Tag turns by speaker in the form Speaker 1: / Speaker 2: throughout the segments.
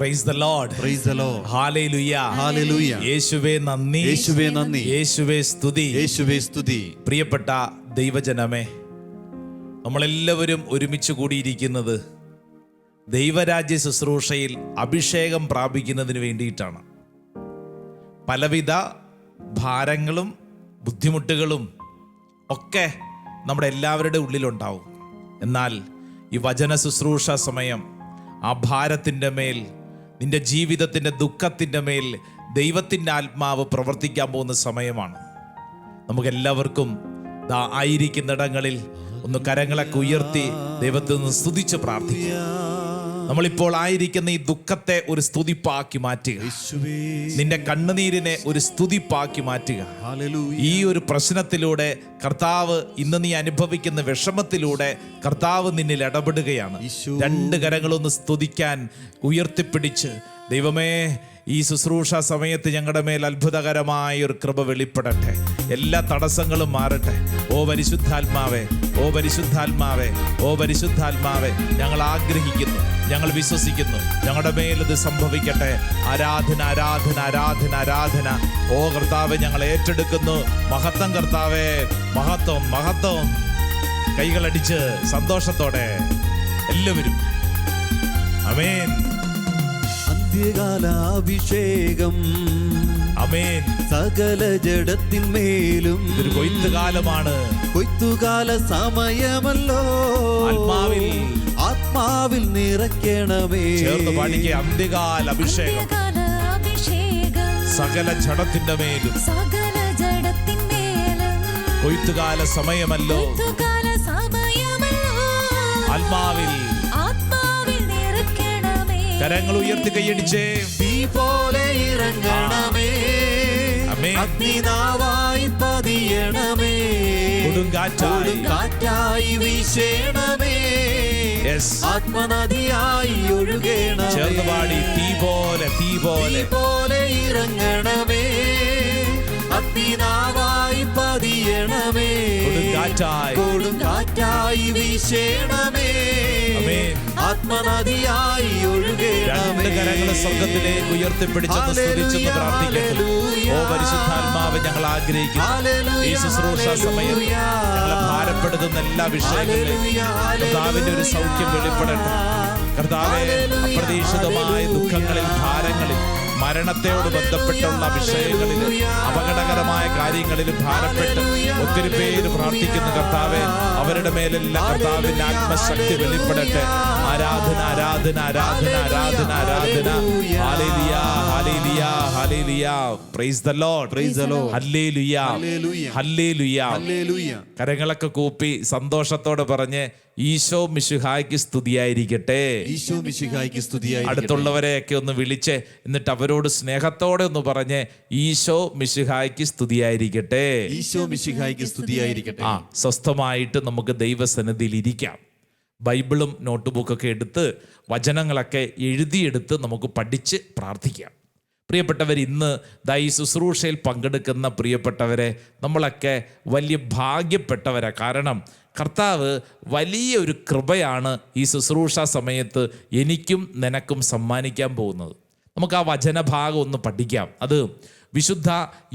Speaker 1: Price the lord.
Speaker 2: Praise the lord.
Speaker 1: Hallelujah.
Speaker 2: Hallelujah.
Speaker 1: യേശുവേ നന്ദി.
Speaker 2: യേശുവേ നന്ദി.
Speaker 1: യേശുവേ സ്തുതി.
Speaker 2: യേശുവേ സ്തുതി.
Speaker 1: പ്രിയപ്പെട്ട ദൈവജനമേ, നമ്മളെല്ലാവരും ഒരുമിച്ച് കൂടിയിരിക്കുന്നത് ദൈവരാജ്യ ശുശ്രൂഷയിൽ അഭിഷേകം പ്രാപിക്കുന്നതിന് വേണ്ടിയിട്ടാണ്. പലവിധ ഭാരങ്ങളും ബുദ്ധിമുട്ടുകളും ഒക്കെ നമ്മുടെ എല്ലാവരുടെ ഉള്ളിലുണ്ടാവും. എന്നാൽ ഈ വചന ശുശ്രൂഷ സമയം ആ ഭാരത്തിൻ്റെ മേൽ, നിന്റെ ജീവിതത്തിൻ്റെ ദുഃഖത്തിൻ്റെ മേൽ ദൈവത്തിൻ്റെ ആത്മാവ് പ്രവർത്തിക്കാൻ പോകുന്ന സമയമാണ്. നമുക്കെല്ലാവർക്കും ആയിരിക്കുന്നിടങ്ങളിൽ ഒന്ന് കരങ്ങളൊക്കെ ഉയർത്തി ദൈവത്തിൽ നിന്ന് സ്തുതിച്ച് പ്രാർത്ഥിക്കുക. നമ്മളിപ്പോൾ ആയിരിക്കുന്ന ഈ ദുഃഖത്തെ ഒരു സ്തുതിപ്പാക്കി മാറ്റുക. നിന്റെ കണ്ണുനീരിനെ ഒരു സ്തുതിപ്പാക്കി മാറ്റുക. ഈ ഒരു പ്രശ്നത്തിലൂടെ കർത്താവ്, ഇന്ന് നീ അനുഭവിക്കുന്ന വിഷമത്തിലൂടെ കർത്താവ് നിന്നിൽ ഇടപെടുകയാണ്. രണ്ട് കരങ്ങളൊന്ന് സ്തുതിക്കാൻ ഉയർത്തിപ്പിടിച്ച്, ദൈവമേ, ഈ ശുശ്രൂഷ സമയത്ത് ഞങ്ങളുടെ മേൽ അത്ഭുതകരമായ ഒരു കൃപ വെളിപ്പെടട്ടെ. എല്ലാ തടസ്സങ്ങളും മാറട്ടെ. ഓ പരിശുദ്ധാത്മാവേ, ഓ പരിശുദ്ധാത്മാവേ, ഓ പരിശുദ്ധാത്മാവേ, ഞങ്ങൾ ആഗ്രഹിക്കുന്നു, ഞങ്ങൾ വിശ്വസിക്കുന്നു, ഞങ്ങളുടെ മേലിത് സംഭവിക്കട്ടെ. ആരാധന, ആരാധന, ആരാധന, ആരാധന. ഓ കർത്താവേ, ഞങ്ങൾ ഏറ്റെടുക്കുന്നു. മഹത്വം കർത്താവേ, മഹത്വം, മഹത്വം. കൈകളടിച്ച് സന്തോഷത്തോടെ എല്ലാവരും ആമേൻ.
Speaker 2: അന്ത്യകാലാഭിഷേകം,
Speaker 1: ആമേൻ.
Speaker 2: സകല ജഡത്തിന്മേലും
Speaker 1: ഇതൊരു കൊയ്ത്തുകാലമാണ്.
Speaker 2: കൊയ്ത്തുകാല സമയമല്ലോ. ആത്മാവിൽ നിറയ്ക്കണമേ.
Speaker 1: ചേർന്ന് പാടിക്കുക. അന്ത്യകാല അഭിഷേകം, സകല ജഡത്തിന്റെ മേലും കൊയ്ത്തുകാല സമയമല്ലോ. ആത്മാവിൽ കരങ്ങൾ ഉയർത്തി കൈയടിച്ചേ.
Speaker 2: തീ പോലെ ഇറങ്ങണമേ, അഗ്നിനാവായി പതിയണമേ, കൊടുങ്കാറ്റായി വീശണമേ, ആത്മനദിയായി ഒഴുകണമേ.
Speaker 1: ചേർന്ന് പാടി. തീ പോലെ, തീ പോലെ,
Speaker 2: പോലെ ഇറങ്ങണമേ, അഗ്നിനാവായി പതിയണമേ, കൊടുങ്കാറ്റായി വീശണമേ, ആത്മനദിയായി ഒഴുകണമേ.
Speaker 1: രണ്ട് കരങ്ങളെ സ്വർഗത്തിലേക്ക് ഉയർത്തിപ്പിടിച്ചെന്ന് സ്തുതിച്ചെന്ന് പ്രാർത്ഥിക്കുന്നു. ഓ പരിശുദ്ധാത്മാവ്, ഞങ്ങൾ ആഗ്രഹിക്കുന്നു ഈ ശുശ്രൂഷ സമയം ഞങ്ങളെ ഭാരപ്പെടുത്തുന്ന എല്ലാ വിഷയങ്ങളിലും കർത്താവിന്റെ ഒരു സൗഖ്യം വെളിപ്പെടട്ടെ. കർത്താവേ, അപ്രതീക്ഷിതമായ ദുഃഖങ്ങളിൽ, ഭാരങ്ങളിൽ, മരണത്തോട് ബന്ധപ്പെട്ടുള്ള വിഷയങ്ങളിൽ, അപകടകരമായ കാര്യങ്ങളിലും ഭാരപ്പെട്ട് ഒത്തിരി പേര് പ്രാർത്ഥിക്കുന്ന കർത്താവേ, അവരുടെ മേലെല്ലാം കർത്താവിന്റെ ആത്മശക്തി വെളിപ്പെടട്ടെ. ആരാധന, ആരാധന, ആരാധന, ആരാധന, ആരാധന. Hallelujah, hallelujah, hallelujah. Praise the lord, praise the lord. Hallelujah, hallelujah, hallelujah. കരങ്ങളൊക്കെ കൂപ്പി സന്തോഷത്തോടെ പറഞ്ഞ് ഈശോ മിശിഹായ്ക്ക് സ്തുതിയായിരിക്കട്ടെ.
Speaker 2: ഈശോ മിശിഹായ്ക്ക് സ്തുതിയായിരിക്കട്ടെ.
Speaker 1: അടുത്തുള്ളവരെയൊക്കെ ഒന്ന് വിളിച്ച് എന്നിട്ട് അവരോട് സ്നേഹത്തോടെ ഒന്ന് പറഞ്ഞ് ഈശോ മിശിഹായ്ക്ക് സ്തുതിയായിരിക്കട്ടെ.
Speaker 2: ഈശോ മിശിഹായ്ക്ക് സ്തുതിയായിരിക്കട്ടെ.
Speaker 1: സ്വസ്ഥമായിട്ട് നമുക്ക് ദൈവസന്നിധിയിൽ ഇരിക്കാം. ബൈബിളും നോട്ട്ബുക്കൊക്കെ എടുത്ത് വചനങ്ങളൊക്കെ എഴുതിയെടുത്ത് നമുക്ക് പഠിച്ച് പ്രാർത്ഥിക്കാം. പ്രിയപ്പെട്ടവർ, ഇന്ന് ഈ ശുശ്രൂഷയിൽ പങ്കെടുക്കുന്ന പ്രിയപ്പെട്ടവരെ, നമ്മളൊക്കെ വലിയ ഭാഗ്യപ്പെട്ടവരാണ്. കാരണം കർത്താവ് വലിയൊരു കൃപയാണ് ഈ ശുശ്രൂഷ സമയത്ത് എനിക്കും നിനക്കും സമ്മാനിക്കാൻ പോകുന്നത്. നമുക്ക് ആ വചനഭാഗം ഒന്ന് പഠിക്കാം. അത് വിശുദ്ധ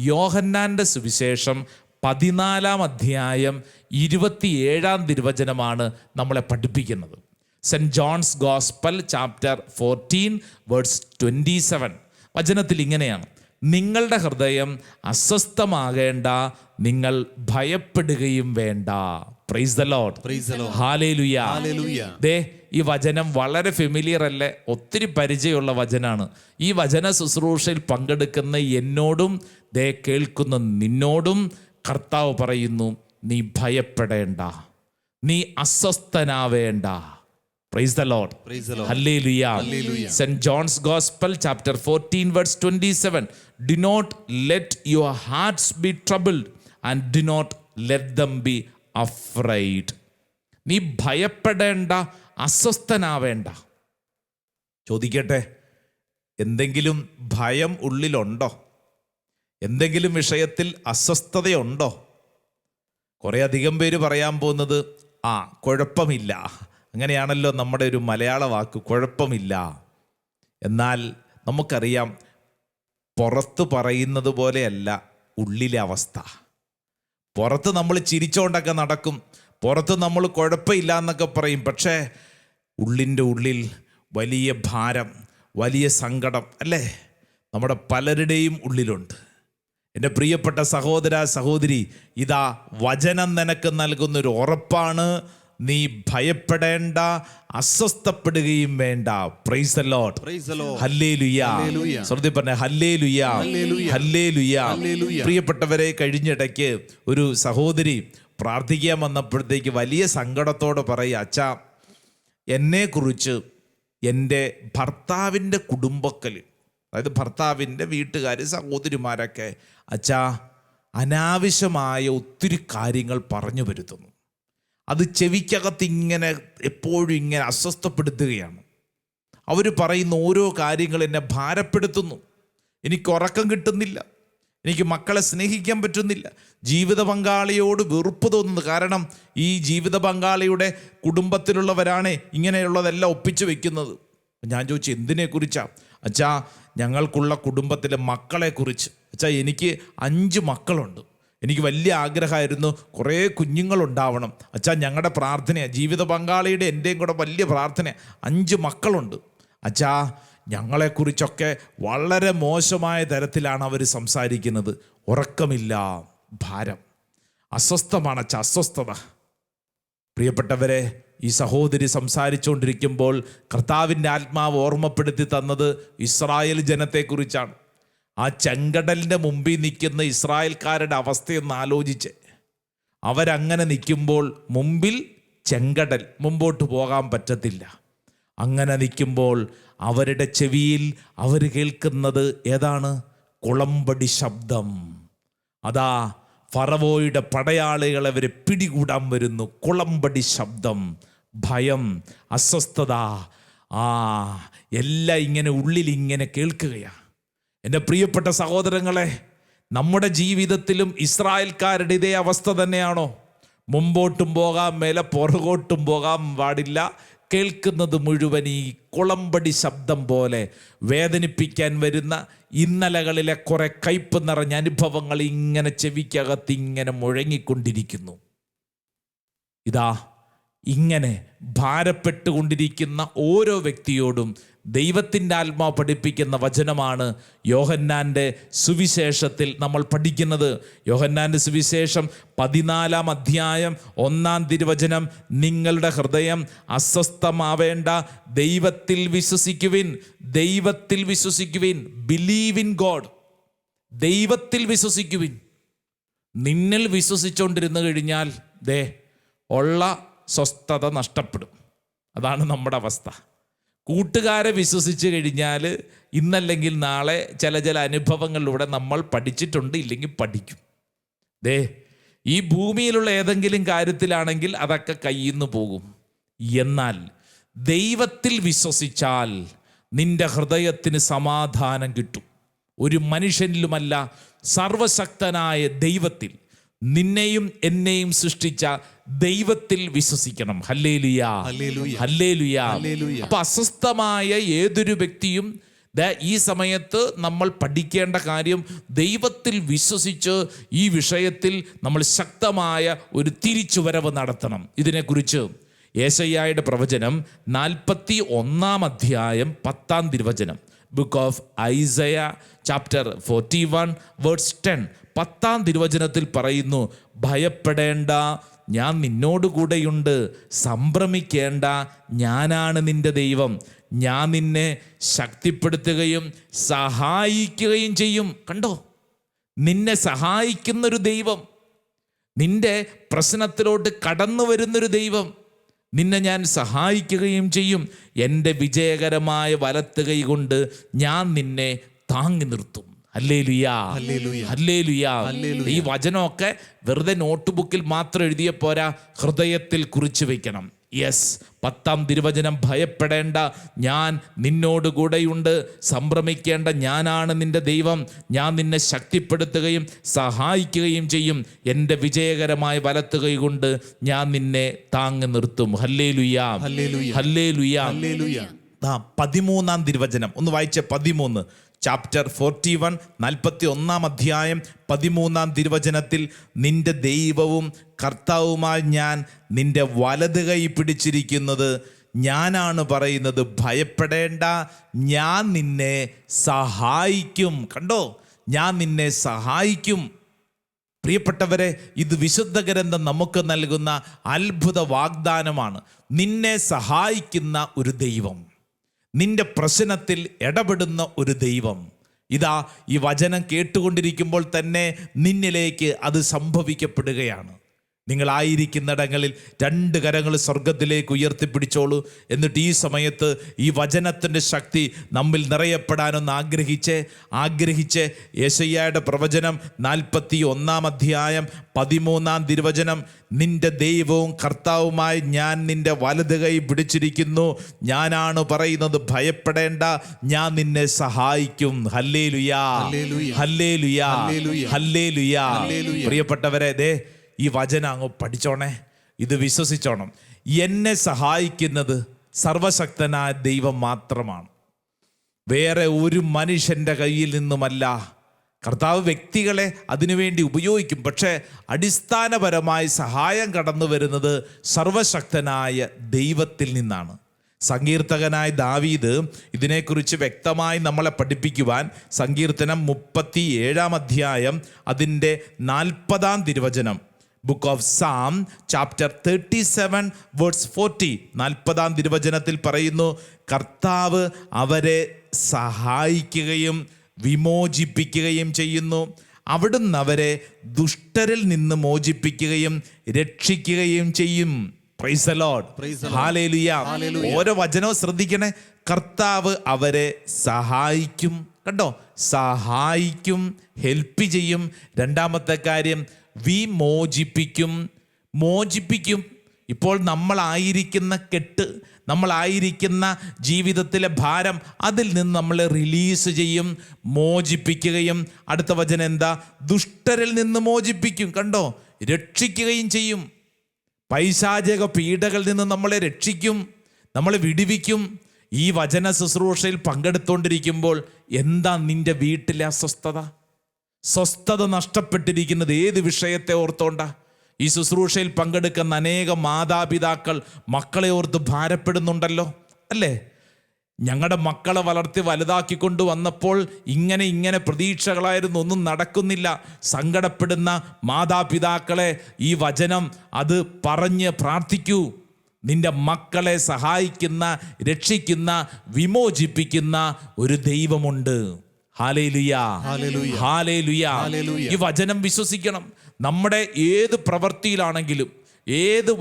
Speaker 1: യോഹന്നാൻ്റെ സുവിശേഷം 14 അധ്യായം 27 തിരുവചനമാണ് നമ്മളെ പഠിപ്പിക്കുന്നത്. Saint John's gospel chapter 14 verse 27. വചനത്തിൽ ഇങ്ങനെയാണ്: നിങ്ങളുടെ ഹൃദയം അസ്വസ്ഥമാകേണ്ട, നിങ്ങൾ ഭയപ്പെടുകയും വേണ്ട. Praise the lord, praise the lord. Hallelujah, hallelujah. ദേ, ഈ വചനം വളരെ ഫെമിലിയർ അല്ലേ, ഒത്തിരി പരിചയമുള്ള വചനാണ്. ഈ വചന ശുശ്രൂഷയിൽ പങ്കെടുക്കുന്ന എന്നോടും ദേ കേൾക്കുന്ന നിന്നോടും കർത്താവ് പറയുന്നു, നീ ഭയപ്പെടേണ്ട, നീ അസ്വസ്ഥനാവേണ്ട. Praise the Lord.
Speaker 2: Praise the Lord.
Speaker 1: Hallelujah.
Speaker 2: Hallelujah.
Speaker 1: St. John's Gospel chapter 14 verse 27. Do not let your hearts be troubled and do not let them be afraid. നീ ഭയപ്പെടേണ്ട, അസ്വസ്ഥനാവേണ്ട. ചോദിക്കട്ടെ, എന്തെങ്കിലും ഭയം ഉള്ളിലുണ്ടോ? എന്തെങ്കിലും വിഷയത്തിൽ അസ്വസ്ഥതയുണ്ടോ? കുറേ അധികം പേര് പറയാൻ പോകുന്നത് കുഴപ്പമില്ല. അങ്ങനെയാണല്ലോ നമ്മുടെ ഒരു മലയാള വാക്ക്, കുഴപ്പമില്ല. എന്നാൽ നമുക്കറിയാം, പുറത്ത് പറയുന്നത് പോലെയല്ല ഉള്ളിലെ അവസ്ഥ. പുറത്ത് നമ്മൾ ചിരിച്ചോണ്ടൊക്കെ നടക്കും, പുറത്ത് നമ്മൾ കുഴപ്പമില്ല എന്നൊക്കെ പറയും. പക്ഷേ ഉള്ളിൻ്റെ ഉള്ളിൽ വലിയ ഭാരം, വലിയ സങ്കടം അല്ലേ നമ്മുടെ പലരുടെയും ഉള്ളിലുണ്ട്. എൻ്റെ പ്രിയപ്പെട്ട സഹോദര സഹോദരി, ഇതാ വചനം നിനക്ക് നൽകുന്നൊരു ഉറപ്പാണ്. നീ ഭയപ്പെടേണ്ട, അസ്വസ്ഥപ്പെടുകയും വേണ്ട. Praise the Lord. ഹല്ലേലൂയ. ശ്രുതി പറഞ്ഞ ഹല്ലേലൂയ, ഹല്ലേലൂയ. പ്രിയപ്പെട്ടവരെ, കഴിഞ്ഞിടയ്ക്ക് ഒരു സഹോദരി പ്രാർത്ഥിക്കാൻ വന്നപ്പോഴത്തേക്ക് വലിയ സങ്കടത്തോടെ പറയുക, അച്ഛാ, എന്നെക്കുറിച്ച് എൻ്റെ ഭർത്താവിൻ്റെ കുടുംബക്കൽ, അതായത് ഭർത്താവിൻ്റെ വീട്ടുകാർ, സഹോദരിമാരൊക്കെ അച്ഛാ അനാവശ്യമായ ഒത്തിരി കാര്യങ്ങൾ പറഞ്ഞു വരുത്തുന്നു. അത് ചെവിക്കകത്ത് ഇങ്ങനെ എപ്പോഴും ഇങ്ങനെ അസ്വസ്ഥപ്പെടുത്തുകയാണ്. അവർ പറയുന്ന ഓരോ കാര്യങ്ങൾ എന്നെ ഭാരപ്പെടുത്തുന്നു. എനിക്ക് ഉറക്കം കിട്ടുന്നില്ല, എനിക്ക് മക്കളെ സ്നേഹിക്കാൻ പറ്റുന്നില്ല, ജീവിത പങ്കാളിയോട് വെറുപ്പ് തോന്നുന്നു. കാരണം ഈ ജീവിത പങ്കാളിയുടെ കുടുംബത്തിലുള്ളവരാണ് ഇങ്ങനെയുള്ളതെല്ലാം ഒപ്പിച്ചു വെക്കുന്നത്. ഞാൻ ചോദിച്ചു, എന്തിനെക്കുറിച്ചാണ്? അച്ഛാ, ഞങ്ങൾക്കുള്ള കുടുംബത്തിലെ മക്കളെക്കുറിച്ച്. അച്ഛാ, എനിക്ക് 5 മക്കളുണ്ട്. എനിക്ക് വലിയ ആഗ്രഹമായിരുന്നു കുറേ കുഞ്ഞുങ്ങളുണ്ടാവണം. അച്ഛാ, ഞങ്ങളുടെ പ്രാർത്ഥനയാണ്, ജീവിത പങ്കാളിയുടെ എൻ്റെയും കൂടെ വലിയ പ്രാർത്ഥനയാണ്. 5 മക്കളുണ്ട്. അച്ഛാ, ഞങ്ങളെക്കുറിച്ചൊക്കെ വളരെ മോശമായ തരത്തിലാണ് അവർ സംസാരിക്കുന്നത്. ഉറക്കമില്ല, ഭാരം, അസ്വസ്ഥമാണ് അച്ഛാ, അസ്വസ്ഥത. പ്രിയപ്പെട്ടവരെ, ഈ സഹോദരി സംസാരിച്ചുകൊണ്ടിരിക്കുമ്പോൾ കർത്താവിൻ്റെ ആത്മാവ് ഓർമ്മപ്പെടുത്തി തന്നത് ഇസ്രായേൽ ജനത്തെക്കുറിച്ചാണ്. ആ ചെങ്കടലിൻ്റെ മുമ്പിൽ നിൽക്കുന്ന ഇസ്രായേൽക്കാരുടെ അവസ്ഥയൊന്ന് ആലോചിച്ച്. അവരങ്ങനെ നിൽക്കുമ്പോൾ മുമ്പിൽ ചെങ്കടൽ, മുമ്പോട്ട് പോകാൻ പറ്റത്തില്ല. അങ്ങനെ നിൽക്കുമ്പോൾ അവരുടെ ചെവിയിൽ അവർ കേൾക്കുന്നത് ഏതാണ്? കുളമ്പടി ശബ്ദം. അതാ ഫറവോയുടെ പടയാളികളെ അവരെ പിടികൂടാൻ വരുന്നു. കുളമ്പടി ശബ്ദം, ഭയം, അസ്വസ്ഥത, എല്ലാം ഇങ്ങനെ ഉള്ളിൽ ഇങ്ങനെ കേൾക്കുകയാണ്. എൻ്റെ പ്രിയപ്പെട്ട സഹോദരങ്ങളെ, നമ്മുടെ ജീവിതത്തിലും ഇസ്രായേൽക്കാരുടെ ഇതേ അവസ്ഥ തന്നെയാണോ? മുമ്പോട്ടും പോകാൻ മേലെ, പുറകോട്ടും പോകാൻ പാടില്ല. കേൾക്കുന്നത് മുഴുവൻ ഈ കുളമ്പടി ശബ്ദം പോലെ വേദനിപ്പിക്കാൻ വരുന്ന ഇന്നലകളിലെ കുറെ കയ്പ് നിറഞ്ഞ അനുഭവങ്ങൾ ഇങ്ങനെ ചെവിക്കകത്ത് ഇങ്ങനെ മുഴങ്ങിക്കൊണ്ടിരിക്കുന്നു. ഇതാ ഇങ്ങനെ ഭാരപ്പെട്ടുകൊണ്ടിരിക്കുന്ന ഓരോ വ്യക്തിയോടും ദൈവത്തിൻ്റെ ആത്മാവ് പഠിപ്പിക്കുന്ന വചനമാണ് യോഹന്നാൻ്റെ സുവിശേഷത്തിൽ നമ്മൾ പഠിക്കുന്നത്. യോഹന്നാൻ്റെ സുവിശേഷം 14-ാം അധ്യായം 1-ാം തിരുവചനം, നിങ്ങളുടെ ഹൃദയം അസ്വസ്ഥമാവേണ്ട, ദൈവത്തിൽ വിശ്വസിക്കുവിൻ, ദൈവത്തിൽ വിശ്വസിക്കുവിൻ. Believe in God. ദൈവത്തിൽ വിശ്വസിക്കുവിൻ. നിന്നിൽ വിശ്വസിച്ചുകൊണ്ടിരുന്നു കഴിഞ്ഞാൽ ഉള്ള സ്വസ്ഥത നഷ്ടപ്പെടും. അതാണ് നമ്മുടെ അവസ്ഥ. കൂട്ടുകാരെ വിശ്വസിച്ച് കഴിഞ്ഞാൽ ഇന്നല്ലെങ്കിൽ നാളെ ചില അനുഭവങ്ങളിലൂടെ നമ്മൾ പഠിച്ചിട്ടുണ്ട്, ഇല്ലെങ്കിൽ പഠിക്കും. ഈ ഭൂമിയിലുള്ള ഏതെങ്കിലും കാര്യത്തിലാണെങ്കിൽ അതൊക്കെ കയ്യിൽ നിന്ന് പോകും. എന്നാൽ ദൈവത്തിൽ വിശ്വസിച്ചാൽ നിന്റെ ഹൃദയത്തിന് സമാധാനം കിട്ടും. ഒരു മനുഷ്യനിലുമല്ല, സർവശക്തനായ ദൈവത്തിൽ, നിന്നെയും എന്നെയും സൃഷ്ടിച്ച ദൈവത്തിൽ വിശ്വസിക്കണം. Hallelujah, hallelujah. അപ്പൊ അസ്വസ്ഥമായ ഏതൊരു വ്യക്തിയും ഈ സമയത്ത് നമ്മൾ പഠിക്കേണ്ട കാര്യം, ദൈവത്തിൽ വിശ്വസിച്ച് ഈ വിഷയത്തിൽ നമ്മൾ ശക്തമായ ഒരു തിരിച്ചുവരവ് നടത്തണം. ഇതിനെക്കുറിച്ച് യേശയ്യായുടെ പ്രവചനം 41-ാം അധ്യായം 10-ാം തിരുവചനം, book of Isaiah chapter 41 verse 10, 10-ാം തിരുവചനത്തിൽ പറയുന്നു, ഭയപ്പെടേണ്ട, ഞാൻ നിന്നോടുകൂടെയുണ്ട്, സംഭ്രമിക്കേണ്ട, ഞാനാണ് നിന്റെ ദൈവം, ഞാൻ നിന്നെ ശക്തിപ്പെടുത്തുകയും സഹായിക്കുകയും ചെയ്യും. കണ്ടോ, നിന്നെ സഹായിക്കുന്നൊരു ദൈവം, നിന്റെ പ്രശ്നത്തിലോട്ട് കടന്നു വരുന്നൊരു ദൈവം, നിന്നെ ഞാൻ സഹായിക്കുകയും ചെയ്യും. എൻ്റെ വിജയകരമായ വലത്ത് കൈ കൊണ്ട് ഞാൻ നിന്നെ താങ്ങി നിർത്തും. ഹല്ലേലൂയാ, ഹല്ലേലൂയാ. ഈ വചനമൊക്കെ വെറുതെ നോട്ട് ബുക്കിൽ മാത്രം എഴുതിയ പോരാ, ഹൃദയത്തിൽ കുറിച്ചു വെക്കണം. യെസ്, 10-ാം തിരുവചനം, ഭയപ്പെടേണ്ട, ഞാൻ നിന്നോടുകൂടെയുണ്ട്, സംഭ്രമിക്കേണ്ട, ഞാനാണ് നിന്റെ ദൈവം, ഞാൻ നിന്നെ ശക്തിപ്പെടുത്തുകയും സഹായിക്കുകയും ചെയ്യും, എൻ്റെ വിജയകരമായ വലത്ത് കൈ കൊണ്ട് ഞാൻ നിന്നെ താങ്ങി നിർത്തും. ഹല്ലേലൂയാ, ഹല്ലേലൂയാ. 13-ാം തിരുവചനം ഒന്ന് വായിച്ച 13 ചാപ്റ്റർ 41 41-ാം അധ്യായം 13-ാം തിരുവചനത്തിൽ നിന്റെ ദൈവവും കർത്താവുമായി ഞാൻ നിന്റെ വലത് കൈ പിടിച്ചിരിക്കുന്നത് ഞാനാണ് പറയുന്നത്, ഭയപ്പെടേണ്ട, ഞാൻ നിന്നെ സഹായിക്കും. കണ്ടോ, ഞാൻ നിന്നെ സഹായിക്കും. പ്രിയപ്പെട്ടവരെ, ഇത് വിശുദ്ധ ഗ്രന്ഥം നമുക്ക് നൽകുന്ന അത്ഭുത വാഗ്ദാനമാണ്. നിന്നെ സഹായിക്കുന്ന ഒരു ദൈവം, നിന്റെ പ്രശ്നത്തിൽ ഇടപെടുന്ന ഒരു ദൈവം. ഇതാ ഈ വചനം കേട്ടുകൊണ്ടിരിക്കുമ്പോൾ തന്നെ നിന്നിലേക്ക് അത് സംഭവിക്കപ്പെടുകയാണ്. നിങ്ങളായിരിക്കുന്നിടങ്ങളിൽ 2 കരങ്ങൾ സ്വർഗത്തിലേക്ക് ഉയർത്തിപ്പിടിച്ചോളൂ. എന്നിട്ട് ഈ സമയത്ത് ഈ വചനത്തിൻ്റെ ശക്തി നമ്മിൽ നിറയപ്പെടാനൊന്ന് ആഗ്രഹിച്ച് യെശയ്യായുടെ പ്രവചനം 41-ാം അധ്യായം 13-ാം തിരുവചനം, നിന്റെ ദൈവവും കർത്താവുമായി ഞാൻ നിന്റെ വലത് കൈ പിടിച്ചിരിക്കുന്നു, ഞാനാണ് പറയുന്നത്, ഭയപ്പെടേണ്ട, ഞാൻ നിന്നെ സഹായിക്കും. ഹല്ലേലൂയാ, ഹല്ലേലൂയാ, ഹല്ലേലൂയാ. പ്രിയപ്പെട്ടവരെ, ഈ വചനം അങ്ങ് പഠിച്ചോണേ, ഇത് വിശ്വസിച്ചോണം. എന്നെ സഹായിക്കുന്നത് സർവശക്തനായ ദൈവം മാത്രമാണ്, വേറെ ഒരു മനുഷ്യൻ്റെ കയ്യിൽ നിന്നുമല്ല. കർത്താവ് വ്യക്തികളെ അതിനുവേണ്ടി ഉപയോഗിക്കും, പക്ഷേ അടിസ്ഥാനപരമായി സഹായം കടന്നു വരുന്നത് സർവശക്തനായ ദൈവത്തിൽ നിന്നാണ്. സങ്കീർത്തകനായ ദാവീദ് ഇതിനെക്കുറിച്ച് വ്യക്തമായി നമ്മളെ പഠിപ്പിക്കുവാൻ സങ്കീർത്തനം 37-ാം അധ്യായം അതിൻ്റെ 40-ാം തിരുവചനം, book of psalm chapter 37 verse 40, 40-ാം തിരുവചനത്തിൽ പറയുന്നു, കർത്താവ് അവരെ സഹായിക്കുകയും വിമോചിപ്പിക്കുകയും ചെയ്യുന്നു, അവിടുന്ന് അവരെ ദുഷ്ടരിൽ നിന്ന് മോചിപ്പിക്കുകയും രക്ഷിക്കുകയും ചെയ്യും. Praise the Lord, hallelujah. ഓരോ വചനവും ശ്രദ്ധിക്കണേ. കർത്താവ് അവരെ സഹായിക്കും. കണ്ടോ, സഹായിക്കും, ഹെൽപ്പ് ചെയ്യും. രണ്ടാമത്തെ കാര്യം, വിമോചിപ്പിക്കും. ഇപ്പോൾ നമ്മളായിരിക്കുന്ന കെട്ട്, നമ്മളായിരിക്കുന്ന ജീവിതത്തിലെ ഭാരം, അതിൽ നിന്ന് നമ്മളെ റിലീസ് ചെയ്യും, മോചിപ്പിക്കുകയും. അടുത്ത വചനം എന്താ? ദുഷ്ടരിൽ നിന്ന് മോചിപ്പിക്കും. കണ്ടോ, രക്ഷിക്കുകയും ചെയ്യും. പൈശാചിക പീഡകളിൽ നിന്ന് നമ്മളെ രക്ഷിക്കും, നമ്മളെ വിടുവിക്കും. ഈ വചന ശുശ്രൂഷയിൽ പങ്കെടുത്തുകൊണ്ടിരിക്കുമ്പോൾ എന്താ നിന്റെ വീട്ടിലെ സ്വസ്ഥത നഷ്ടപ്പെട്ടിരിക്കുന്നത്? ഏത് വിഷയത്തെ ഓർത്തോണ്ടാ? ഈ ശുശ്രൂഷയിൽ പങ്കെടുക്കുന്ന അനേക മാതാപിതാക്കൾ മക്കളെ ഓർത്ത് ഭാരപ്പെടുന്നുണ്ടല്ലോ, അല്ലേ? ഞങ്ങളുടെ മക്കളെ വളർത്തി വലുതാക്കിക്കൊണ്ട് വന്നപ്പോൾ ഇങ്ങനെ പ്രതീക്ഷകളായിരുന്നു, ഒന്നും നടക്കുന്നില്ല. സങ്കടപ്പെടുന്ന മാതാപിതാക്കളെ ഈ വചനം അത് പറഞ്ഞ് പ്രാർത്ഥിക്കൂ. നിന്റെ മക്കളെ സഹായിക്കുന്ന, രക്ഷിക്കുന്ന, വിമോചിപ്പിക്കുന്ന ഒരു ദൈവമുണ്ട്. ഹല്ലേലൂയാ, ഹല്ലേലൂയാ. ഈ വചനം വിശ്വസിക്കണം. നമ്മുടെ ഏത് പ്രവൃത്തിയിലാണെങ്കിലും, ഏത്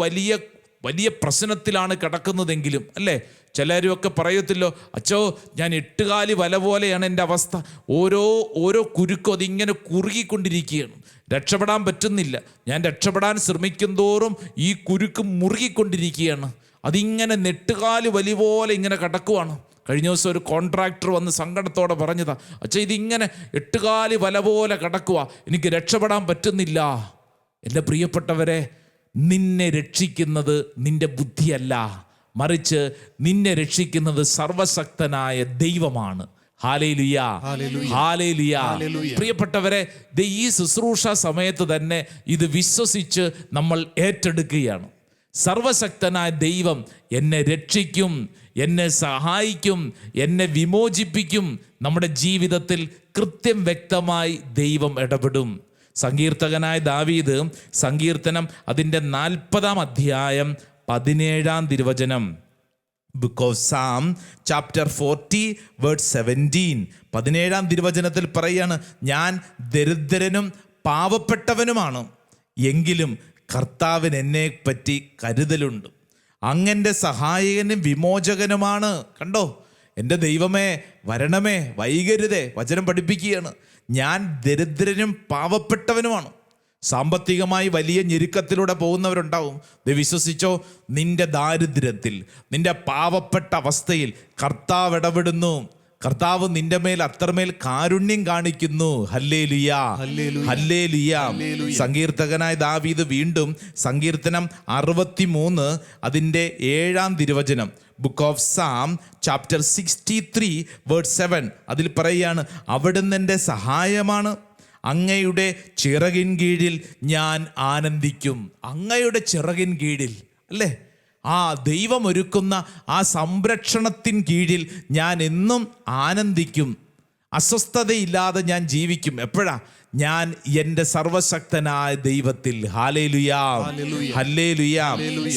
Speaker 1: വലിയ പ്രശ്നത്തിലാണ് കിടക്കുന്നതെങ്കിലും, അല്ലേ, ചിലരൊക്കെ പറയത്തില്ലോ, അച്ചോ ഞാൻ 8 കാലി വല പോലെയാണ് എൻ്റെ അവസ്ഥ, ഓരോ കുരുക്കും അതിങ്ങനെ കുറുകിക്കൊണ്ടിരിക്കുകയാണ്, രക്ഷപ്പെടാൻ പറ്റുന്നില്ല, ഞാൻ രക്ഷപ്പെടാൻ ശ്രമിക്കും തോറും ഈ കുരുക്ക് മുറുകിക്കൊണ്ടിരിക്കുകയാണ്, അതിങ്ങനെ 8 കാലി വലി പോലെ ഇങ്ങനെ കിടക്കുവാണ്. കഴിഞ്ഞ ദിവസം ഒരു കോൺട്രാക്ടർ വന്ന് സങ്കടത്തോടെ പറഞ്ഞതാ, അച്ഛാ ഇതിങ്ങനെ 8 കാലി വല പോലെ കിടക്കുക, എനിക്ക് രക്ഷപ്പെടാൻ പറ്റുന്നില്ല. എൻ്റെ പ്രിയപ്പെട്ടവരെ, നിന്നെ രക്ഷിക്കുന്നത് നിന്റെ ബുദ്ധിയല്ല, മറിച്ച് നിന്നെ രക്ഷിക്കുന്നത് സർവശക്തനായ ദൈവമാണ്. Hallelujah, hallelujah. പ്രിയപ്പെട്ടവരെ, ഈ ശുശ്രൂഷ സമയത്ത് തന്നെ ഇത് വിശ്വസിച്ച് നമ്മൾ ഏറ്റെടുക്കുകയാണ്. സർവശക്തനായ ദൈവം എന്നെ രക്ഷിക്കും, എന്നെ സഹായിക്കും, എന്നെ വിമോചിപ്പിക്കും. നമ്മുടെ ജീവിതത്തിൽ കൃത്യം വ്യക്തമായി ദൈവം ഇടപെടും. സങ്കീർത്തകനായ ദാവീദ് സങ്കീർത്തനം അതിൻ്റെ 40-ാം അധ്യായം 17-ാം തിരുവചനം, book of psalm chapter 40 verse 17, 17-ാം തിരുവചനത്തിൽ പറയാണ്, ഞാൻ ദരിദ്രനും പാവപ്പെട്ടവനുമാണ്, എങ്കിലും കർത്താവിന് എന്നെ പറ്റി കരുതലുണ്ട്, അങ്ങൻ്റെ സഹായകനും വിമോചകനുമാണ്. കണ്ടോ, എൻ്റെ ദൈവമേ വരണമേ, വൈകരുതേ. വചനം പഠിപ്പിക്കുകയാണ്, ഞാൻ ദരിദ്രനും പാവപ്പെട്ടവനുമാണ്. സാമ്പത്തികമായി വലിയ ഞെരുക്കത്തിലൂടെ പോകുന്നവരുണ്ടാവും. വിശ്വസിച്ചോ, നിന്റെ ദാരിദ്ര്യത്തിൽ, നിന്റെ പാവപ്പെട്ട അവസ്ഥയിൽ കർത്താവ് ഇടപെടുന്നു. കർത്താവ് നിന്റെ മേൽ അത്രമേൽ കാരുണ്യം കാണിക്കുന്നു. ഹല്ലേലൂയാ, ഹല്ലേലൂയാ. സങ്കീർത്തകനായ ദാവീദ് വീണ്ടും സങ്കീർത്തനം 63 അതിൻ്റെ 7-ാം തിരുവചനം, book of psalm chapter 63 word 7. അതിൽ പറയുകയാണ്, അവിടുന്ന് എൻ്റെ സഹായമാണ്, അങ്ങയുടെ ചിറകിൻ കീഴിൽ ഞാൻ ആനന്ദിക്കും. അങ്ങയുടെ ചിറകിൻ കീഴിൽ അല്ലേ, ആ ദൈവം ഒരുക്കുന്ന ആ സംരക്ഷണത്തിൻ കീഴിൽ ഞാൻ എന്നും ആനന്ദിക്കും. അസ്വസ്ഥതയില്ലാതെ ഞാൻ ജീവിക്കും. എപ്പോഴാ? ഞാൻ എൻ്റെ സർവശക്തനായ ദൈവത്തിൽ. ഹല്ലേലൂയാ, ഹല്ലേലൂയാ.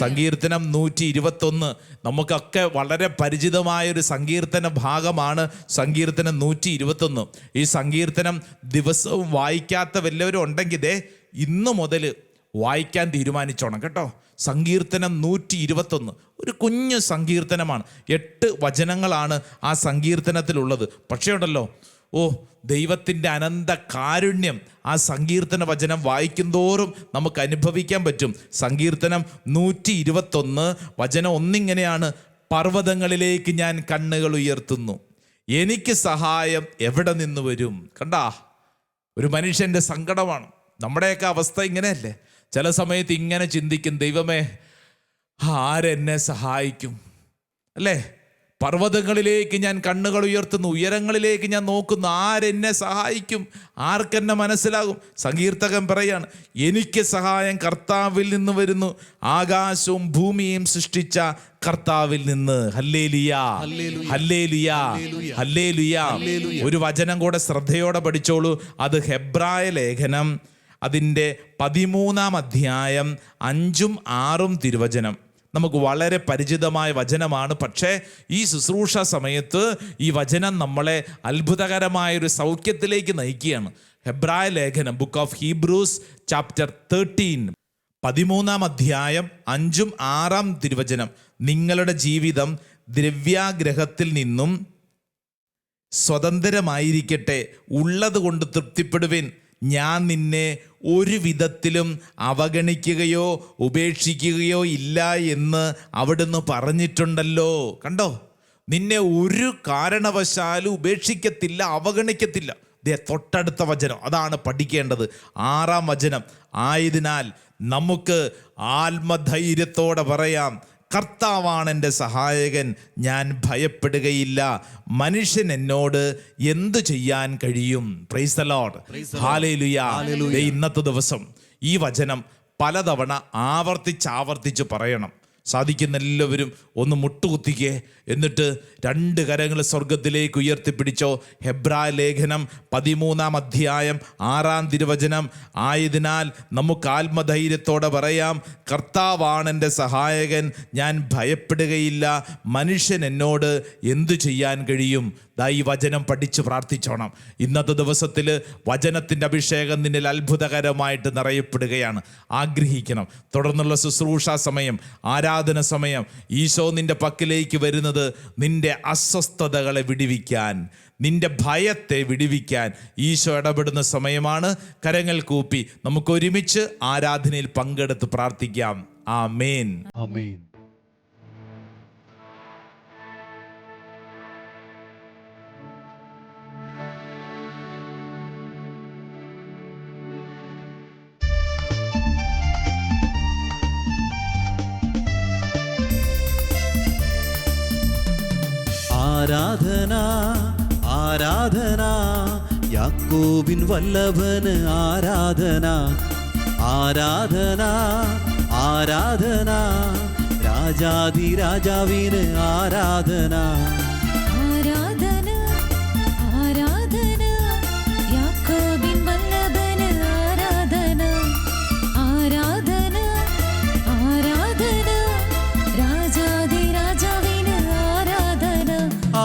Speaker 1: സങ്കീർത്തനം 121 നമുക്കൊക്കെ വളരെ പരിചിതമായൊരു സങ്കീർത്തന ഭാഗമാണ് സങ്കീർത്തനം 121. ഈ സങ്കീർത്തനം ദിവസവും വായിക്കാത്ത വല്ലവരും ഉണ്ടെങ്കിൽ ഇന്ന് മുതൽ വായിക്കാൻ തീരുമാനിച്ചോണം കേട്ടോ. സങ്കീർത്തനം 121 ഒരു കുഞ്ഞു സങ്കീർത്തനമാണ്. 8 വചനങ്ങളാണ് ആ സങ്കീർത്തനത്തിലുള്ളത്. പക്ഷേ ഉണ്ടല്ലോ, ദൈവത്തിൻ്റെ അനന്ത കാരുണ്യം ആ സങ്കീർത്തന വചനം വായിക്കുന്തോറും നമുക്ക് അനുഭവിക്കാൻ പറ്റും. സങ്കീർത്തനം 121 വചനം 1 ഇങ്ങനെയാണ്, പർവ്വതങ്ങളിലേക്ക് ഞാൻ കണ്ണുകൾ ഉയർത്തുന്നു, എനിക്ക് സഹായം എവിടെ നിന്ന് വരും? കണ്ടാ, ഒരു മനുഷ്യൻ്റെ സങ്കടമാണ്. നമ്മുടെയൊക്കെ അവസ്ഥ ഇങ്ങനെയല്ലേ? ചില സമയത്ത് ഇങ്ങനെ ചിന്തിക്കും, ദൈവമേ ആരെന്നെ സഹായിക്കും അല്ലേ? പർവ്വതങ്ങളിലേക്ക് ഞാൻ കണ്ണുകൾ ഉയർത്തുന്നു, ഉയരങ്ങളിലേക്ക് ഞാൻ നോക്കുന്നു, ആരെന്നെ സഹായിക്കും? ആർക്കെന്നെ മനസ്സിലാകും? സങ്കീർത്തകൻ പറയാണ്, എനിക്ക് സഹായം കർത്താവിൽ നിന്ന് വരുന്നു, ആകാശവും ഭൂമിയും സൃഷ്ടിച്ച കർത്താവിൽ നിന്ന്. ഹല്ലേലൂയാ, ഹല്ലേലൂയാ, ഹല്ലേലൂയാ. ഒരു വചനം കൂടെ ശ്രദ്ധയോടെ പഠിച്ചോളൂ. അത് ഹെബ്രായ ലേഖനം അതിൻ്റെ 13-ാം അധ്യായം 5ഉം 6ഉം തിരുവചനം. നമുക്ക് വളരെ പരിചിതമായ വചനമാണ്. പക്ഷേ ഈ ശുശ്രൂഷ സമയത്ത് ഈ വചനം നമ്മളെ അത്ഭുതകരമായൊരു സൗഖ്യത്തിലേക്ക് നയിക്കുകയാണ്. ഹെബ്രായ ലേഖനം ബുക്ക് ഓഫ് ഹീബ്രൂസ് ചാപ്റ്റർ 13 13-ാം അധ്യായം 5ഉം 6ഉം തിരുവചനം. നിങ്ങളുടെ ജീവിതം ദ്രവ്യാഗ്രഹത്തിൽ നിന്നും സ്വതന്ത്രമായിരിക്കട്ടെ, ഉള്ളത് കൊണ്ട് തൃപ്തിപ്പെടുവിൻ. ഞാൻ നിന്നെ ഒരു വിധത്തിലും അവഗണിക്കുകയോ ഉപേക്ഷിക്കുകയോ ഇല്ല എന്ന് അവിടുന്ന് പറഞ്ഞിട്ടുണ്ടല്ലോ. കണ്ടോ, നിന്നെ ഒരു കാരണവശാലും ഉപേക്ഷിക്കത്തില്ല, അവഗണിക്കത്തില്ല. തൊട്ടടുത്ത വചനം അതാണ് പഠിക്കേണ്ടത്. 6-ാം വചനം. ആയതിനാൽ നമുക്ക് ആത്മധൈര്യത്തോടെ പറയാം, കർത്താവാണ് എൻ്റെ സഹായകൻ, ഞാൻ ഭയപ്പെടുകയില്ല. മനുഷ്യൻ എന്നോട് എന്തു ചെയ്യാൻ കഴിയും? Praise the Lord, hallelujah. ഇന്നത്തെ ദിവസം ഈ വചനം പലതവണ ആവർത്തിച്ച് പറയണം. സാധിക്കുന്ന എല്ലാവരും ഒന്ന് മുട്ടുകുത്തിക്കേ, എന്നിട്ട് 2 കരങ്ങൾ സ്വർഗത്തിലേക്ക് ഉയർത്തിപ്പിടിച്ചോ. ഹെബ്രായ ലേഖനം 13-ാം അധ്യായം 6-ാം തിരുവചനം. ആയതിനാൽ നമുക്ക് ആത്മധൈര്യത്തോടെ പറയാം, കർത്താവാണ് എൻ്റെ സഹായകൻ, ഞാൻ ഭയപ്പെടുകയില്ല. മനുഷ്യൻ എന്നോട് എന്തു ചെയ്യാൻ കഴിയും? ഈ വചനം പഠിച്ച് പ്രാർത്ഥിച്ചോണം. ഇന്നത്തെ ദിവസത്തിൽ വചനത്തിൻ്റെ അഭിഷേകം നിന്നിൽ അത്ഭുതകരമായിട്ട് നിറയപ്പെടുകയാണ്. ആഗ്രഹിക്കണം. തുടർന്നുള്ള ശുശ്രൂഷ സമയം, ആരാധന സമയം ഈശോ നിൻ്റെ പക്കലേക്ക് വരുന്നത് നിൻ്റെ അസ്വസ്ഥതകളെ വിടുവിക്കാൻ, നിൻ്റെ ഭയത്തെ വിടുവിക്കാൻ ഈശോ ഇടപെടുന്ന സമയമാണ്. കരങ്ങൾ കൂപ്പി നമുക്ക് ഒരുമിച്ച് ആരാധനയിൽ പങ്കെടുത്ത് പ്രാർത്ഥിക്കാം. ആമേൻ,
Speaker 2: ആമേൻ. ആരാധന ആരാധന യാക്കോബിൻ വല്ലഭന് ആരാധന. ആരാധന ആരാധന രാജാധിരാജാവിന് ആരാധന.
Speaker 3: ആരാധന ആരാധന യാക്കോബിൻ വല്ലഭന് ആരാധന. ആരാധന ആരാധന രാജാധിരാജാവിന് ആരാധന.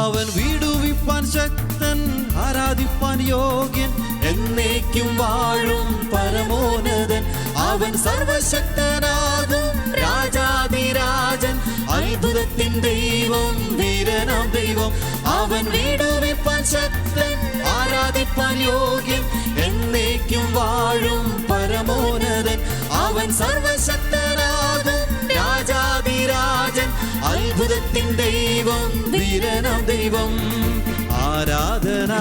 Speaker 2: അവൻ വീടുവിപ്പാൻ ശക്തൻ, ആരാധിപ്പാൻ യോഗ്യൻ, എന്നേക്കും വാഴും പരമോന്നതൻ. അവൻ സർവശക്തനാകും രാജാധിരാജൻ, അത്ഭുതത്തിൻ ദൈവം, വീരനാം ദൈവം. അവൻ വീടുവിപ്പാൻ ശക്തൻ, ആരാധിപ്പാൻ യോഗ്യൻ, എന്നേക്കും വാഴും പരമോന്നതൻ. അവൻ സർവശക്തനാകും രാജാധിരാജൻ, അത്ഭുതത്തിൻ ദൈവം, വീരനാം ദൈവം. ആരാധന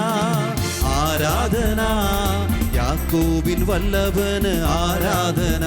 Speaker 2: ആരാധന യാക്കോബിൻ വല്ലഭന് ആരാധന.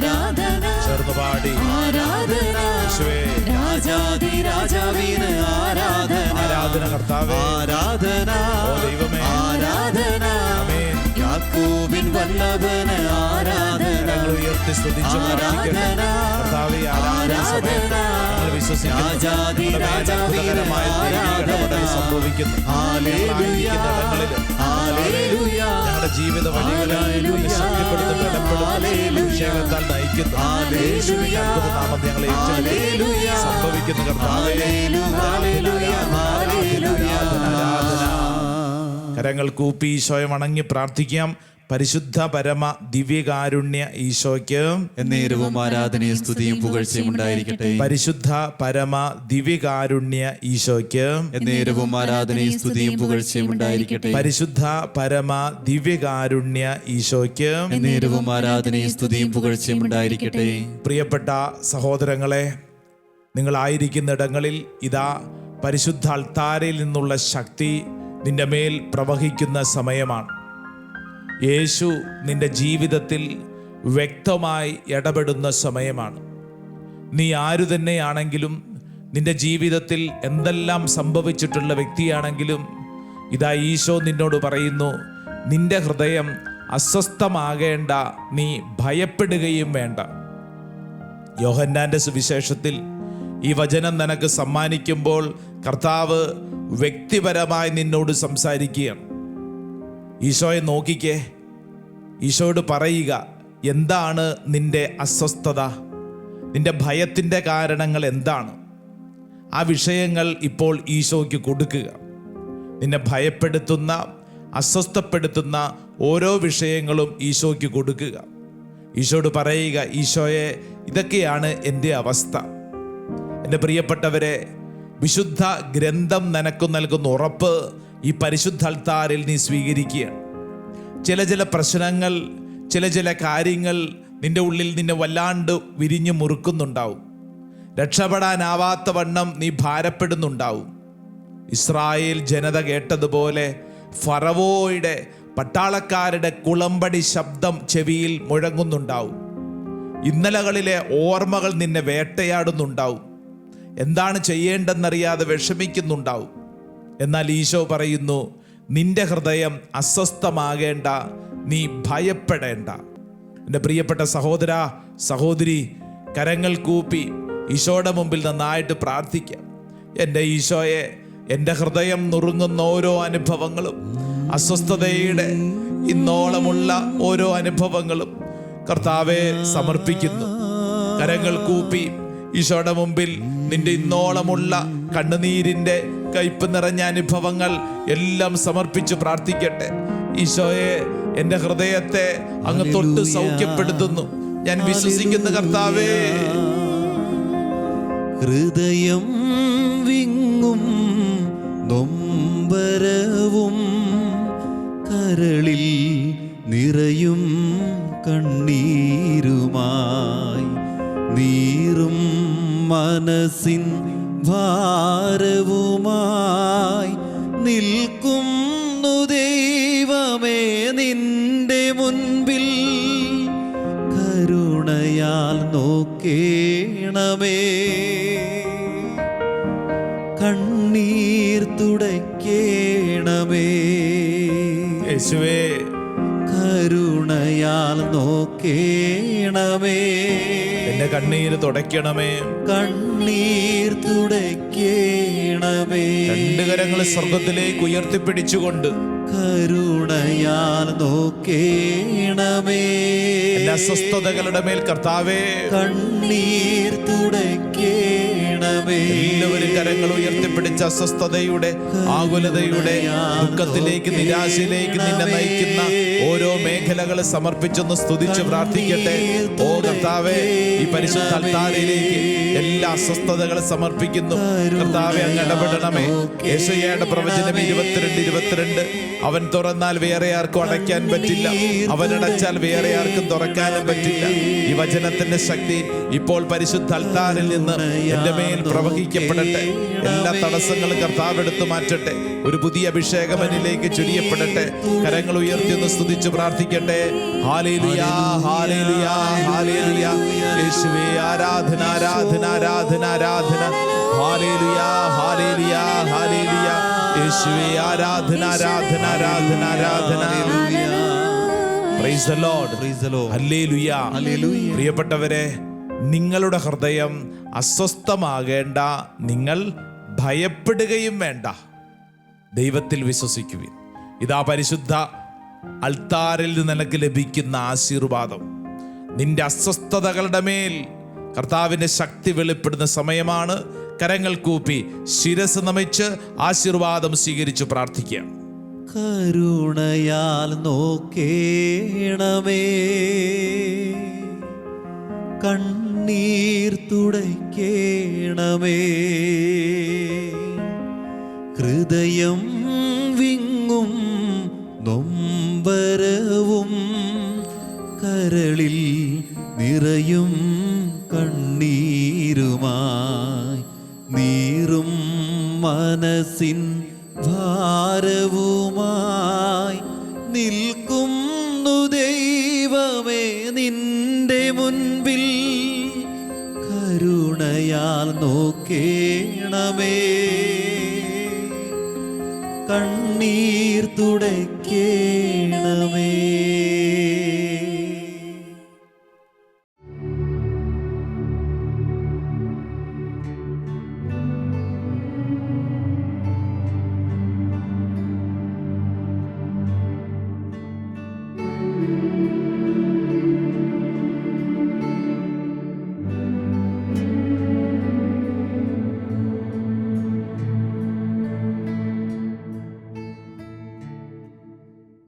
Speaker 3: ആരാധന
Speaker 1: ചേർന്ന് പാടി
Speaker 3: ആരാധന
Speaker 1: യേശുവേ
Speaker 2: രാജാതി രാജാവിന് ആരാധന
Speaker 1: ആരാധന കർത്താവേ
Speaker 2: ആരാധന
Speaker 1: ഓ ദൈവമേ
Speaker 2: ആരാധന
Speaker 1: ആമേൻ
Speaker 2: യാക്കോബിൻ വല്ലഭന് ആരാധന
Speaker 1: കരങ്ങൾ ഉയർത്തി സ്തുതിച്ച് പ്രാർത്ഥിക്കട്ടെ കർത്താവേ ആരാധന സമയത്ത് ഞങ്ങൾ വിശ്വസിക്കുന്നു
Speaker 2: രാജാതി രാജാവിന്
Speaker 1: അത്ഭുതകരമായ ദൈവിക ഇടപെടൽ സംഭവിക്കുന്നു ഞങ്ങളായിരിക്കുന്ന ഇടങ്ങളിൽ
Speaker 2: ഹല്ലേലൂയ
Speaker 1: ഞങ്ങളുടെ ജീവിത വഴികളിൽ ശക്തിപ്പെടുത്തും ബലപ്പെടുത്തും അഭിഷേകത്താൽ നയിക്കുന്നു യേശുവിന്റെ അത്ഭുത നാമം ഞങ്ങളെ ഏറ്റെടുക്കുന്നു സംഭവിക്കുന്നു കർത്താവേ ആരാധന. കരങ്ങൾ കൂപ്പി ഈശോയെ വണങ്ങി പ്രാർത്ഥിക്കാം. പരിശുദ്ധ പരമ ദിവ്യകാരുണ്യ ഈശോയ്ക്ക്
Speaker 2: എന്നേരവും ആരാധനയും സ്തുതിയും പുകഴ്ചയും ഉണ്ടായിരിക്കട്ടെ.
Speaker 1: പരിശുദ്ധ പരമ ദിവ്യകാരുണ്യ ഈശോയ്ക്ക്
Speaker 2: എന്നേരവും ആരാധനയും സ്തുതിയും പുകഴ്ചയും ഉണ്ടായിരിക്കട്ടെ.
Speaker 1: പരിശുദ്ധ പരമ ദിവ്യകാരുണ്യ ഈശോയ്ക്ക്
Speaker 2: എന്നേരവും ആരാധനയും സ്തുതിയും പുകഴ്ചയും ഉണ്ടായിരിക്കട്ടെ.
Speaker 1: പ്രിയപ്പെട്ട സഹോദരങ്ങളെ, നിങ്ങളായിരിക്കുന്നിടങ്ങളിൽ ഇതാ പരിശുദ്ധ അൾത്താരയിൽ നിന്നുള്ള ശക്തി നിന്റെ മേൽ പ്രവഹിക്കുന്ന സമയമാണ്. യേശു നിന്റെ ജീവിതത്തിൽ വ്യക്തമായി ഇടപെടുന്ന സമയമാണ്. നീ ആരു തന്നെയാണെങ്കിലും, നിന്റെ ജീവിതത്തിൽ എന്തെല്ലാം സംഭവിച്ചിട്ടുള്ള വ്യക്തിയാണെങ്കിലും, ഇതാ ഈശോ നിന്നോട് പറയുന്നു, നിന്റെ ഹൃദയം അസ്വസ്ഥമാകേണ്ട, നീ ഭയപ്പെടുകയും വേണ്ട. യോഹന്നാന്റെ സുവിശേഷത്തിൽ ഈ വചനം നിനക്ക് സമ്മാനിക്കുമ്പോൾ കർത്താവ് വ്യക്തിപരമായി നിന്നോട് സംസാരിക്കുകയാണ്. ഈശോയെ നോക്കിക്കേ, ഈശോയോട് പറയുക, എന്താണ് നിന്റെ അസ്വസ്ഥത, നിന്റെ ഭയത്തിൻ്റെ കാരണങ്ങൾ എന്താണ്? ആ വിഷയങ്ങൾ ഇപ്പോൾ ഈശോയ്ക്ക് കൊടുക്കുക. നിന്നെ ഭയപ്പെടുത്തുന്ന, അസ്വസ്ഥപ്പെടുത്തുന്ന ഓരോ വിഷയങ്ങളും ഈശോയ്ക്ക് കൊടുക്കുക. ഈശോയോട് പറയുക, ഈശോയെ, ഇതൊക്കെയാണ് എൻ്റെ അവസ്ഥ. എൻ്റെ പ്രിയപ്പെട്ടവരെ, വിശുദ്ധ ഗ്രന്ഥം നിനക്ക് നൽകുന്ന ഉറപ്പ് ഈ പരിശുദ്ധ അൾത്താരിൽ നീ സ്വീകരിക്കുകയാണ്. ചില പ്രശ്നങ്ങൾ, ചില കാര്യങ്ങൾ നിന്റെ ഉള്ളിൽ നിന്നെ വല്ലാണ്ട് വിരിഞ്ഞു മുറുക്കുന്നുണ്ടാവും. രക്ഷപ്പെടാനാവാത്ത വണ്ണം നീ ഭാരപ്പെടുന്നുണ്ടാവും. ഇസ്രായേൽ ജനത കേട്ടതുപോലെ ഫറവോയുടെ പട്ടാളക്കാരുടെ കുളമ്പടി ശബ്ദം ചെവിയിൽ മുഴങ്ങുന്നുണ്ടാവും. ഇന്നലകളിലെ ഓർമ്മകൾ നിന്നെ വേട്ടയാടുന്നുണ്ടാവും. എന്താണ് ചെയ്യേണ്ടെന്നറിയാതെ വിഷമിക്കുന്നുണ്ടാവും. എന്നാൽ ഈശോ പറയുന്നു, നിന്റെ ഹൃദയം അസ്വസ്ഥമാകേണ്ട, നീ ഭയപ്പെടേണ്ട. എൻ്റെ പ്രിയപ്പെട്ട സഹോദര, സഹോദരി, കരങ്ങൾ കൂപ്പി ഈശോയുടെ മുമ്പിൽ നന്നായിട്ട് പ്രാർത്ഥിക്കാം. എൻ്റെ ഈശോയെ, എൻ്റെ ഹൃദയം നുറുങ്ങുന്ന ഓരോ അനുഭവങ്ങളും, അസ്വസ്ഥതയുടെ ഇന്നോളമുള്ള ഓരോ അനുഭവങ്ങളും കർത്താവെ സമർപ്പിക്കുന്നു. കരങ്ങൾ കൂപ്പി ഈശോയുടെ മുമ്പിൽ നിന്റെ ഇന്നോളമുള്ള കണ്ണുനീരിൻ്റെ കയ്പ് നിറഞ്ഞ അനുഭവങ്ങൾ എല്ലാം സമർപ്പിച്ച് പ്രാർത്ഥിക്കട്ടെ. ഈശോയെ, എൻ്റെ ഹൃദയത്തെ അങ്ങ് തൊട്ട് സൗഖ്യപ്പെടുത്തുന്നു. ഞാൻ വിശ്വസിക്കുന്ന കർത്താവേ.
Speaker 2: ഹൃദയം വിങ്ങും നൊമ്പരവും കരളിൽ നിറയും കണ്ണീരുമായി നീറും മനസ്സിൻ ഭാരവുമായി നിൽക്കുന്നു ദൈവമേ നിന്റെ മുൻപിൽ. കരുണയാൽ നോക്കേണമേ, കണ്ണീർ തുടയ്ക്കേണമേ.
Speaker 1: യേശുവേ,
Speaker 2: കരുണയാൽ നോക്കേണമേ,
Speaker 1: എന്റെ കണ്ണീര് തുടയ്ക്കണമേ,
Speaker 2: കണ്ണീർ തുടയ്ക്കേണമേ.
Speaker 1: രണ്ട് കരങ്ങൾ സ്വർഗത്തിലേക്ക് ഉയർത്തിപ്പിടിച്ചുകൊണ്ട്
Speaker 2: കരുണയാൽ നോക്കേണമേ,
Speaker 1: എന്റെ അസ്വസ്ഥതകളുടെ മേൽ കർത്താവേ
Speaker 2: കണ്ണീർ തുടയ്ക്കേണമേ.
Speaker 1: എല്ലാവരും കരങ്ങൾ ഉയർത്തിപ്പിടിച്ച അസ്വസ്ഥതയുടെ, ആകുലതയുടെ, ദുഃഖത്തിലേക്ക്, നിരാശയിലേക്ക് നിന്നെ നയിക്കുന്ന ഓരോ മേഖലകൾ സമർപ്പിച്ചൊന്ന് സ്തുതിച്ച് പ്രാർത്ഥിക്കട്ടെ. ഓ കർത്താവേ, ഈ പരിശുദ്ധ അൾത്താരയിലേക്ക് എല്ലാ അസ്വസ്ഥതകളും സമർപ്പിക്കുന്നു. കർത്താവേ, അങ്ങ് ഇടപെടണമേ. യെശയ്യായുടെ പ്രവചനം 22:22, അവൻ തുറന്നാൽ വേറെ ആർക്കും അടയ്ക്കാൻ പറ്റില്ല, അവൻ അടച്ചാൽ വേറെ ആർക്കും തുറക്കാനും പറ്റില്ല. ഈ വചനത്തിന്റെ ശക്തി ഇപ്പോൾ പരിശുദ്ധ അൾത്താരിൽ നിന്ന് എന്റെ മേൽ പ്രവഹിക്കപ്പെടട്ടെ. എല്ലാ തടസ്സ പ്രയാസങ്ങളും കർത്താവ് എടുത്തു മാറ്റട്ടെ. ഒരു പുതിയ അഭിഷേകം എന്നിലേക്ക് ചൊരിയപ്പെടട്ടെ. കരങ്ങൾ ഉയർത്തിയൊന്ന് സ്തുതിച്ച് പ്രാർത്ഥിക്കട്ടെ. Hallelujah, hallelujah, hallelujah. യേശുവേ ആരാധന, ആരാധന, ആരാധന, ആരാധന. Hallelujah, hallelujah, hallelujah. യേശുവേ ആരാധന, ആരാധന, ആരാധന, ആരാധന. Praise the Lord, praise the Lord. Hallelujah, hallelujah. പ്രിയപ്പെട്ടവരെ, നിങ്ങളുടെ ഹൃദയം അസ്വസ്ഥമാകേണ്ട, നിങ്ങൾ ഭയപ്പെടുകയും വേണ്ട. ദൈവത്തിൽ വിശ്വസിക്കുവിൻ. ഇതാ പരിശുദ്ധ അൾത്താരിൽ നിന്ന് നിനക്ക് ലഭിക്കുന്ന ആശീർവാദം. നിന്റെ അസ്വസ്ഥതകളുടെ മേൽ കർത്താവിൻ്റെ ശക്തി വെളിപ്പെടുന്ന സമയമാണ്. കരങ്ങൾ കൂപ്പി ശിരസ് നമിച്ച് ആശീർവാദം സ്വീകരിച്ചു പ്രാർത്ഥിക്കാം.
Speaker 2: കരുണയാൽ നോക്കേണമേ, കണ്ണീർ തുടയ്ക്കേണമേ, ഹൃദയം വിങ്ങും നൊമ്പരവും കരളിൽ നിറയും കണ്ണീരുമായി നീറും മനസ്സിൻ ഭാരവുമായി നിൽക്കുന്നു ദൈവമേ നിന്റെ മുൻപിൽ. കരുണയാൽ നോക്കേണമേ, കണ്ണീർ തുടയ്ക്കേണമേ.